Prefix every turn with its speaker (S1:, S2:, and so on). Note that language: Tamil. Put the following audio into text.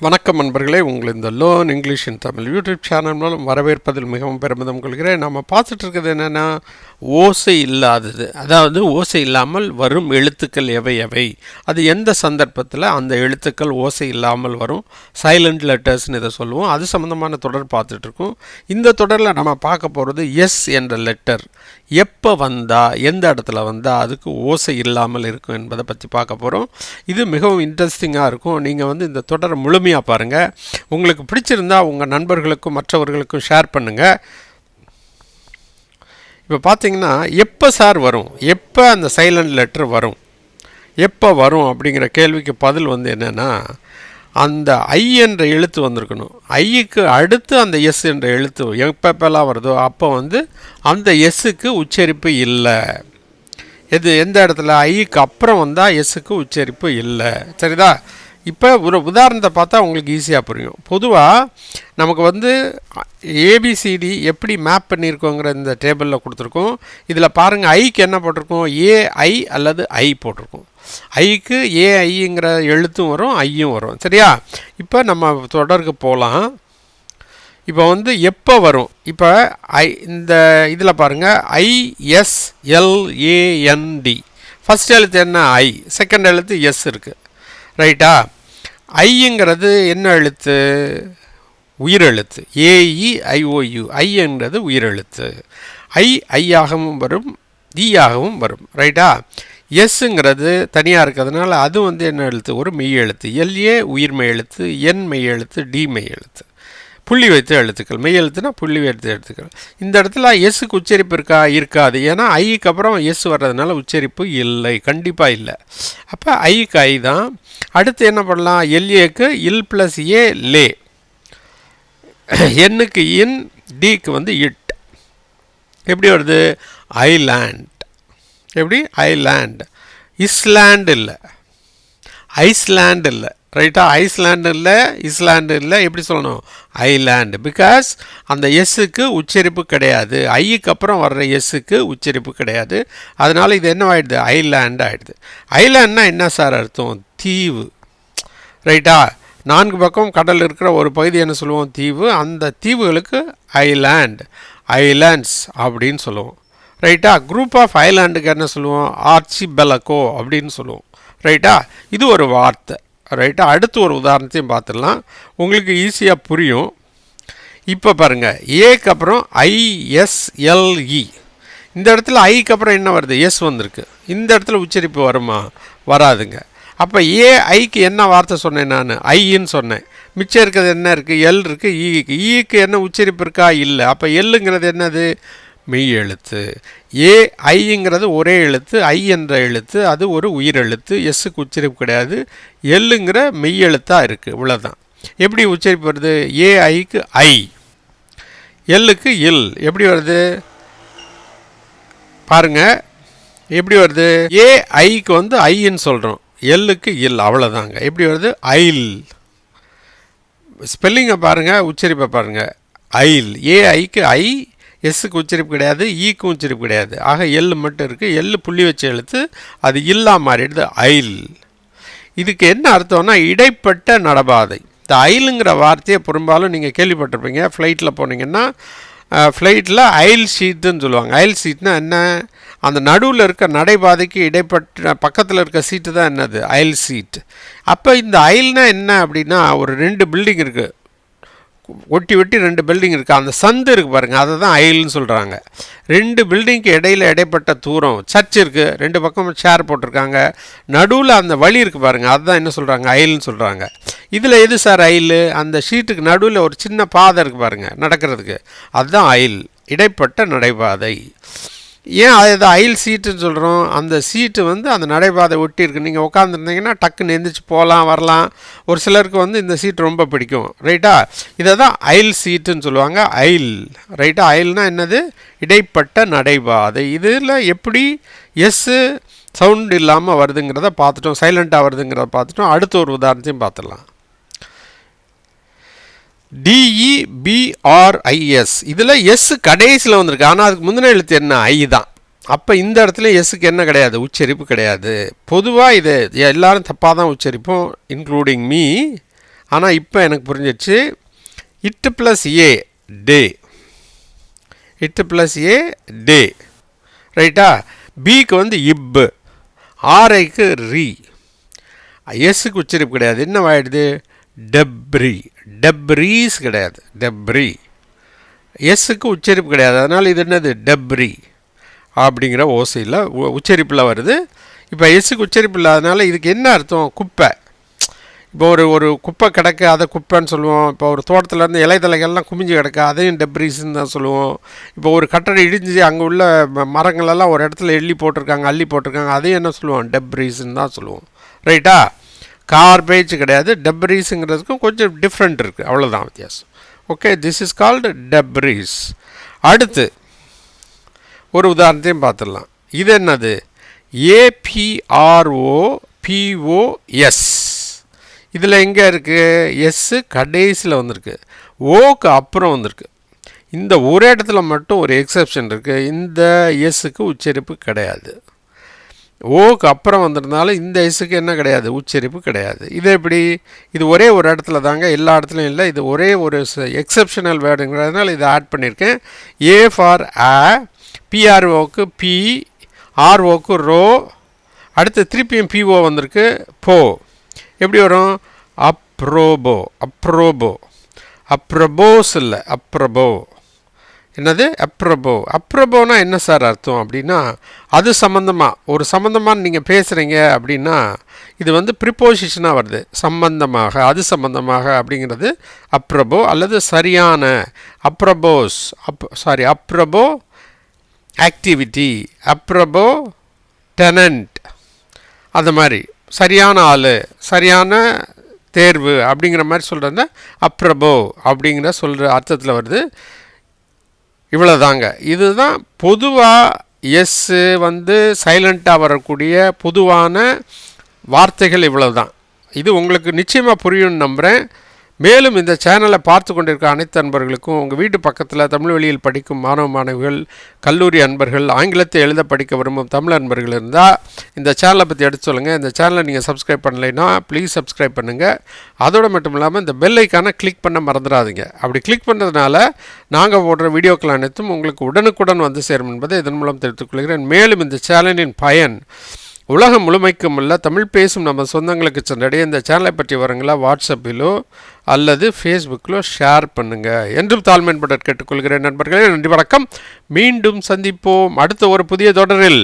S1: வணக்கம் நண்பர்களே, உங்கள் இந்த லேர்ன் இங்கிலீஷ் இன் தமிழ் யூடியூப் சேனல் மூலம் வரவேற்பதில் மிகவும் பெருமிதம் கொள்கிறேன். நம்ம பார்த்துட்டு இருக்கிறது என்னென்னா, ஓசை இல்லாதது, அதாவது ஓசை இல்லாமல் வரும் எழுத்துக்கள் எவை எவை, அது எந்த சந்தர்ப்பத்தில் அந்த எழுத்துக்கள் ஓசை இல்லாமல் வரும், சைலண்ட் லெட்டர்ஸ்னு இதை சொல்லுவோம். அது சம்மந்தமான தொடர் பார்த்துட்ருக்கோம். இந்த தொடரில் நம்ம பார்க்க போகிறது எஸ் என்ற லெட்டர் எப்போ வந்தால், எந்த இடத்துல வந்தால் அதுக்கு ஓசை இல்லாமல் இருக்கும் என்பதை பற்றி பார்க்க போகிறோம். இது மிகவும் இன்ட்ரெஸ்டிங்காக இருக்கும். நீங்கள் இந்த தொடரை முழுமையாக பாருங்கள். உங்களுக்கு பிடிச்சிருந்தால் உங்கள் நண்பர்களுக்கும் மற்றவர்களுக்கும் ஷேர் பண்ணுங்கள். இப்போ பார்த்தீங்கன்னா, எப்போ சார் வரும், எப்போ அந்த சைலண்ட் லெட்டர் வரும், எப்போ வரும் அப்படிங்கிற கேள்விக்கு பதில் என்னென்னா, அந்த ஐ என்ற எழுத்து வந்திருக்கணும். ஐக்கு அடுத்து அந்த எஸ் என்ற எழுத்து எப்பப்பெல்லாம் வருதோ அப்போ அந்த எஸ்ஸுக்கு உச்சரிப்பு இல்லை. எந்த இடத்துல ஐக்கு அப்புறம் வந்தால் எஸ்ஸுக்கு உச்சரிப்பு இல்லை. சரிதா? இப்போ ஒரு உதாரணத்தை பார்த்தா உங்களுக்கு ஈஸியாக புரியும். பொதுவாக நமக்கு ஏபிசிடி எப்படி மேப் பண்ணியிருக்கோங்கிற இந்த டேபிளில் கொடுத்துருக்கோம். இதில் பாருங்கள், ஐக்கு என்ன போட்டிருக்கோம், ஏஐ அல்லது ஐ போட்டிருக்கோம். ஐக்கு ஏஐங்கிற எழுத்தும் வரும், ஐயும் வரும். சரியா? இப்போ நம்ம தொடருக்கு போகலாம். இப்போ எப்போ வரும், இப்போ இந்த இதில் பாருங்கள், ஐஎஸ்எல்ஏஎன்டி ஃபஸ்ட் எழுத்து என்ன, ஐ. செகண்ட் எழுத்து எஸ் இருக்குது. ரைட்டா? ஐங்கிறது என்ன எழுத்து, உயிரெழுத்து. ஏஇஐஓயு, ஐங்கிறது உயிரெழுத்து. ஐயாகவும் வரும், ஈயாகவும் வரும். ரைட்டா? எஸ்ஸுங்கிறது தனியாக இருக்கிறதுனால அது என்ன எழுத்து, ஒரு மெய் எழுத்து. எல்ஏ உயிர்மெய் எழுத்து, என் மெய் எழுத்து, டி மெய் எழுத்து. புள்ளி வைத்த எழுத்துக்கள், மெய் எழுத்துனா புள்ளி வைத்த எழுத்துக்கள். இந்த இடத்துல எஸ்ஸுக்கு உச்சரிப்பு இருக்காது. ஏன்னா ஐக்கு அப்புறம் எஸ் வர்றதுனால உச்சரிப்பு இல்லை, கண்டிப்பாக இல்லை. அப்போ ஐக்கு ஐ தான். அடுத்து என்ன பண்ணலாம், எல்ஏக்கு இல் ப்ளஸ் ஏ லே, என்னுக்கு இன், டிக்கு இட். எப்படி வருது, ஐலேண்ட். எப்படி, ஐலேண்ட். இஸ்லாண்ட் இல்லை, ஐஸ்லாண்ட் இல்லை. ரைட்டா? ஐஸ்லாண்டு இல்லை, இஸ்லாண்டு இல்லை. எப்படி சொல்லணும், ஐலேண்டு. பிகாஸ் அந்த எஸ்ஸுக்கு உச்சரிப்பு கிடையாது. ஐக்கு அப்புறம் வர்ற எஸ்ஸுக்கு உச்சரிப்பு கிடையாது. அதனால் இது என்ன ஆகிடுது, ஐலேண்ட் ஆகிடுது. ஐலேண்ட்னா என்ன சார் அர்த்தம், தீவு. ரைட்டா? 4 பக்கம் கடல் இருக்கிற ஒரு பகுதி என்ன சொல்லுவோம், தீவு. அந்த தீவுகளுக்கு ஐலேண்ட், ஐலேண்ட்ஸ் அப்படின்னு சொல்லுவோம். ரைட்டா? குரூப் ஆஃப் ஐலாண்டுக்கு என்ன சொல்லுவோம், ஆர்ச்சிபெலகோ அப்படின்னு சொல்லுவோம். ரைட்டா? இது ஒரு வார்த்தை. ரைட்டா? அடுத்து ஒரு உதாரணத்தையும் பார்த்துடலாம், உங்களுக்கு ஈஸியாக புரியும். இப்போ பாருங்கள், ஏக்கு அப்புறம் ஐஎஸ்எல்இ. இந்த இடத்துல ஐக்கு அப்புறம் என்ன வருது, எஸ் வந்திருக்கு. இந்த இடத்துல உச்சரிப்பு வருமா, வராதுங்க. அப்போ ஏஐக்கு என்ன வார்த்தை சொன்னேன், நான் ஐன்னு சொன்னேன். மிச்சம் இருக்கிறது என்ன இருக்குது, எல் இருக்குது, ஈக்கு. ஈக்கு என்ன உச்சரிப்பு இருக்கா, இல்லை. அப்போ எல்லுங்கிறது என்னது, மெய் எழுத்து. ஏஐங்கிறது ஒரே எழுத்து, ஐ என்ற எழுத்து, அது ஒரு உயிரெழுத்து. எஸ்ஸுக்கு உச்சரிப்பு கிடையாது. எல்லுங்கிற மெய் எழுத்தாக இருக்குது, இவ்வளோதான். எப்படி உச்சரிப்பு வருது, ஏஐக்கு ஐ, எல்லுக்கு இல். எப்படி வருது பாருங்கள், எப்படி வருது, ஏஐக்கு ஐன்னு சொல்கிறோம், எல்லுக்கு இல், அவ்வளோதாங்க. எப்படி வருது, ஐல். ஸ்பெல்லிங்கை பாருங்கள், உச்சரிப்பை பாருங்கள், ஐல். ஏஐக்கு ஐ, எஸ்ஸுக்கு உச்சரிப்பு கிடையாது, ஈக்கும் உச்சரிப்பு கிடையாது. ஆக எல் மட்டும் இருக்குது. எல் புள்ளி வச்ச எழுத்து, அது இல்லா மாறிடுது, ஐல். இதுக்கு என்ன அர்த்தம்னா, இடைப்பட்ட நடபாதை. இந்த ஐலுங்கிற வார்த்தையை பெரும்பாலும் நீங்கள் கேள்விப்பட்டிருப்பீங்க. ஃப்ளைட்டில் போனீங்கன்னா, ஃப்ளைட்டில் ஐல் சீட்டுன்னு சொல்லுவாங்க. ஐல் சீட்னா என்ன, அந்த நடுவில் இருக்க நடைபாதைக்கு இடைப்பட்ட பக்கத்தில் இருக்க சீட்டு தான் என்னது, ஐல் சீட். அப்போ இந்த ஐல்னா என்ன அப்படின்னா, ஒரு 2 பில்டிங் இருக்குது, ஒட்டி 2 பில்டிங் இருக்குது. அந்த சந்து இருக்குது பாருங்கள், அதை தான் ஐல்னு சொல்கிறாங்க. 2 பில்டிங்க்கு இடைப்பட்ட தூரம். சர்ச் இருக்குது, 2 பக்கம் சேர் போட்டிருக்காங்க, நடுவில் அந்த வழி இருக்குது பாருங்கள், அதுதான் என்ன சொல்கிறாங்க, ஐல்னு சொல்கிறாங்க. இதில் எது சார் ஐல், அந்த ஷீட்டுக்கு நடுவில் ஒரு சின்ன பாதை இருக்குது பாருங்கள் நடக்கிறதுக்கு, அதுதான் ஐல், இடைப்பட்ட நடைபாதை. ஏன் அதை ஐல் சீட்டுன்னு சொல்கிறோம், அந்த சீட்டு அந்த நடைபாதை ஒட்டி இருக்குது. நீங்கள் உட்காந்துருந்தீங்கன்னா டக்குன்னு எந்திரிச்சு போகலாம் வரலாம். ஒரு சிலருக்கு இந்த சீட் ரொம்ப பிடிக்கும். ரைட்டா? இதை தான் ஐல் சீட்டுன்னு சொல்லுவாங்க, ஐல். ரைட்டா? ஐல்னா என்னது, இடைப்பட்ட நடைபாதை. இதில் எப்படி எஸ்ஸு சவுண்ட் இல்லாமல் வருதுங்கிறத பார்த்துட்டோம், சைலண்ட்டாக வருதுங்கிறத பார்த்துட்டோம். அடுத்த ஒரு உதாரணத்தையும் பார்த்துடலாம். DEBRIS, இதில் எஸ் கடைசியில் வந்திருக்கு, ஆனால் அதுக்கு முந்தின எழுத்து என்ன, ஐ தான். அப்போ இந்த இடத்துல எஸ்ஸுக்கு என்ன கிடையாது, உச்சரிப்பு கிடையாது. பொதுவாக இது எல்லாரும் தப்பாக தான் உச்சரிப்போம், இன்க்ளூடிங் மீ. ஆனால் இப்போ எனக்கு புரிஞ்சிடுச்சு. It plus A day, it plus A டே, ரைட்டா? பிக்கு வந்து இப்பு, ஆர்ஐக்கு ரீ, எஸ்ஸுக்கு உச்சரிப்பு கிடையாது. என்னவாயிடுது? டெப்ரி, டெப்ரீஸ் கிடையாது, டெப்ரி. எஸ்ஸுக்கு உச்சரிப்பு கிடையாது, அதனால் இது என்னது? டெப்ரி அப்படிங்கிற ஓசையில் உச்சரிப்பில் வருது. இப்போ எஸ்ஸுக்கு உச்சரிப்பு இல்லாதனால இதுக்கு என்ன அர்த்தம்? குப்பை. இப்போ ஒரு குப்பை கிடக்கு, அதை குப்பைன்னு சொல்லுவோம். இப்போ ஒரு தோட்டத்துலேருந்து இலைத்தலைகள்லாம் குமிஞ்சு கிடக்கு, அதையும் டெப்ரிஸ்ன்னு தான் சொல்லுவோம். இப்போ ஒரு கட்டடை இடிஞ்சு அங்கே உள்ள மரங்களெல்லாம் ஒரு இடத்துல அள்ளி போட்டிருக்காங்க, அதையும் என்ன சொல்லுவோம்? டெப்ரிஸ்ன்னு தான் சொல்லுவோம், ரைட்டா? கார்பேஜ் கிடையாது, டெப்ரிஸுங்கிறதுக்கும் கொஞ்சம் டிஃப்ரெண்ட் இருக்குது, அவ்வளோதான் வித்தியாசம். Okay, this is called debris. அடுத்து ஒரு உதாரணத்தையும் பார்த்துடலாம். இது என்னது? APROPOS. இதில் எங்கே இருக்குது? எஸ்ஸு கடைசியில் வந்திருக்கு, ஓக்கு அப்புறம் வந்திருக்கு. இந்த ஒரு இடத்துல மட்டும் ஒரு எக்ஸப்ஷன் இருக்குது. இந்த எஸ்ஸுக்கு உச்சரிப்பு கிடையாது. ஓக்கு அப்புறம் வந்திருந்தாலும் இந்த எஸ்ஸுக்கு என்ன கிடையாது? உச்சரிப்பு கிடையாது. இது எப்படி? இது ஒரே ஒரு இடத்துல தாங்க, எல்லா இடத்துலையும் இல்லை. இது ஒரே ஒரு எக்ஸப்ஷனல் வேர்டுங்கிறதுனால இதை ஆட் பண்ணியிருக்கேன். ஏ ஃபார் ஆ, பிஆர்ஓக்கு பி, ஆர்ஓக்கு ரோ, அடுத்து திருப்பியும் பிஓ வந்திருக்கு, போ. எப்படி வரும்? அப்ரோபோ, அப்ரோபோ, அப்ரபோஸ் இல்லை, அப்ரபோ. என்னது? அப்ரபோ. அப்ரபோனா என்ன சார் அர்த்தம் அப்படின்னா, அது சம்மந்தமாக, ஒரு சம்மந்தமாக நீங்கள் பேசுகிறீங்க அப்படின்னா இது வந்து ப்ரிப்போசிஷனாக வருது. சம்பந்தமாக, அது சம்பந்தமாக அப்படிங்கிறது அப்ரபோ, அல்லது சரியான, அப்ரபோஸ், அப்ரபோ ஆக்டிவிட்டி, அப்ரபோ டெனண்ட், அது மாதிரி சரியான ஆள், சரியான தேர்வு அப்படிங்கிற மாதிரி சொல்கிறத அப்ரபோ அப்படிங்கிற சொல்கிற அர்த்தத்தில் வருது. இவ்வளோதாங்க. இதுதான் பொதுவாக எஸ்ஸு வந்து சைலண்ட்டாக வரக்கூடிய பொதுவான வார்த்தைகள். இவ்வளோ தான். இது உங்களுக்கு நிச்சயமாக புரியும்னு நம்புகிறேன். மேலும் இந்த சேனலை பார்த்து கொண்டிருக்க அனைத்து அன்பர்களுக்கும், உங்கள் வீட்டு பக்கத்தில் தமிழ் வழியில் படிக்கும் மாணவ மாணவிகள், கல்லூரி அன்பர்கள், ஆங்கிலத்தை எழுத படிக்க விரும்பும் தமிழ் அன்பர்கள் இருந்தால் இந்த சேனலை பற்றி எடுத்து சொல்லுங்கள். இந்த சேனலை நீங்கள் சப்ஸ்கிரைப் பண்ணலைன்னா ப்ளீஸ் சப்ஸ்கிரைப் பண்ணுங்கள். அதோடு மட்டும் இல்லாமல் இந்த பெல் ஐக்கானை கிளிக் பண்ண மறந்துடாதீங்க. அப்படி கிளிக் பண்ணுறதுனால நாங்கள் போடுற வீடியோக்கள் அனைத்தும் உங்களுக்கு உடனுக்குடன் வந்து சேரும் என்பதை இதன் மூலம் தெரிவித்துக் கொள்கிறேன். மேலும் இந்த சேனலின் பயன் உலகம் முழுமைக்கும் உள்ள தமிழ் பேசும் நம்ம சொந்தங்களுக்கு சென்றடைய இந்த சேனலை பற்றி வரங்களா வாட்ஸ்அப்பிலோ அல்லது ஃபேஸ்புக்கிலோ ஷேர் பண்ணுங்கள் என்றும் தாழ்மையுடன் கேட்டுக்கொள்கிறேன். நண்பர்களே, நன்றி, வணக்கம். மீண்டும் சந்திப்போம் அடுத்த ஒரு புதிய தொடரில்.